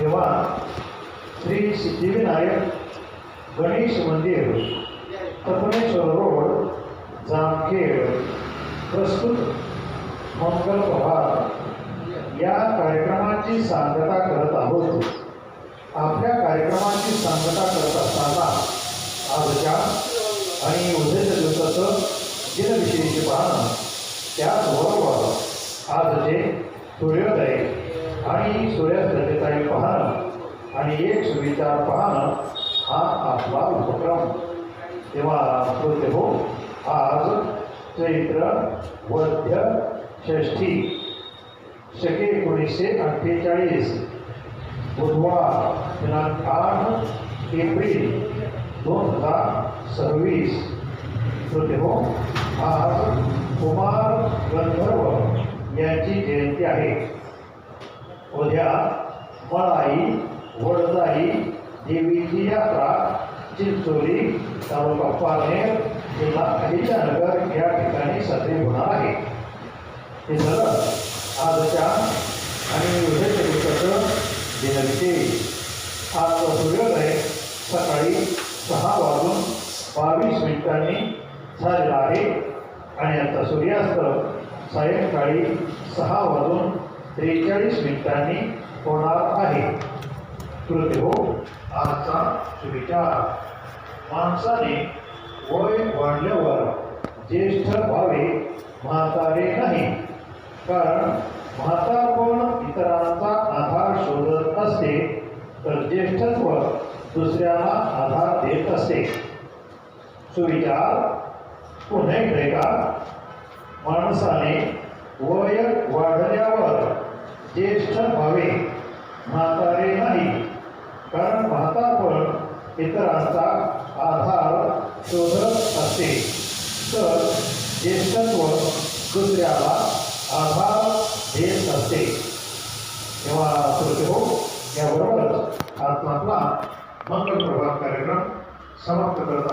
तेव्हा श्री सिद्धिविनायक गणेश मंदिर, तपनेश्वर रोड, जामखेड प्रस्तुत मंगल प्रभात या कार्यक्रमाची सांगता करत आहोत. आपल्या कार्यक्रमाची सांगता करत असताना आजच्या आणि उद्याच्या दिवसाचं दिनविशेष पाहणं, त्याचबरोबर आजचे सूर्योदय आणि सूर्यास्ताचे टाईम पाहणं आणि एक सुविचार पाहणं हा आपला उपक्रम. तेव्हा श्रोते हो, आज चैत्र वद्य षष्ठी शके 1948 बुधवार दिनांक 8 एप्रिल 2026. श्रोते हो, आज कुमार गंधर्व यांची जयंती आहे. उद्या मलाई वडजाई देवीची यात्रा चिंचोली तालुका पारनेर जिल्हा अहिल्यानगर या ठिकाणी साजरी होणार आहे. हे झालं आजच्या आणि उद्याच्या दिवसाचं दिनविशेष. आजचा सूर्योदय सकाळी 6:22 झालेला आहे आणि आता सूर्यास्त सायंकाळी 6:43 होणार आहे. श्रोते हो, आजचा सुविचार: माणसाने वय वाढल्यावर ज्येष्ठ व्हावे, म्हातारे नाही. कारण म्हातारपण इतरांचा आधार शोधत असते, तर ज्येष्ठत्व दुसऱ्याला आधार देत असते. सुविचार पुन्हा एकदा: माणसाने वय वाढल्यावर ज्येष्ठ व्हावे, म्हातारे नाही. कारण म्हातारपण इतरांचा आधार शोधत असते, तर ज्येष्ठत्व दुसऱ्याला आधार देत असते. तेव्हा श्रोते हो, याबरोबरच आज आपला मंगल प्रभात कार्यक्रम समाप्त करत आहोत.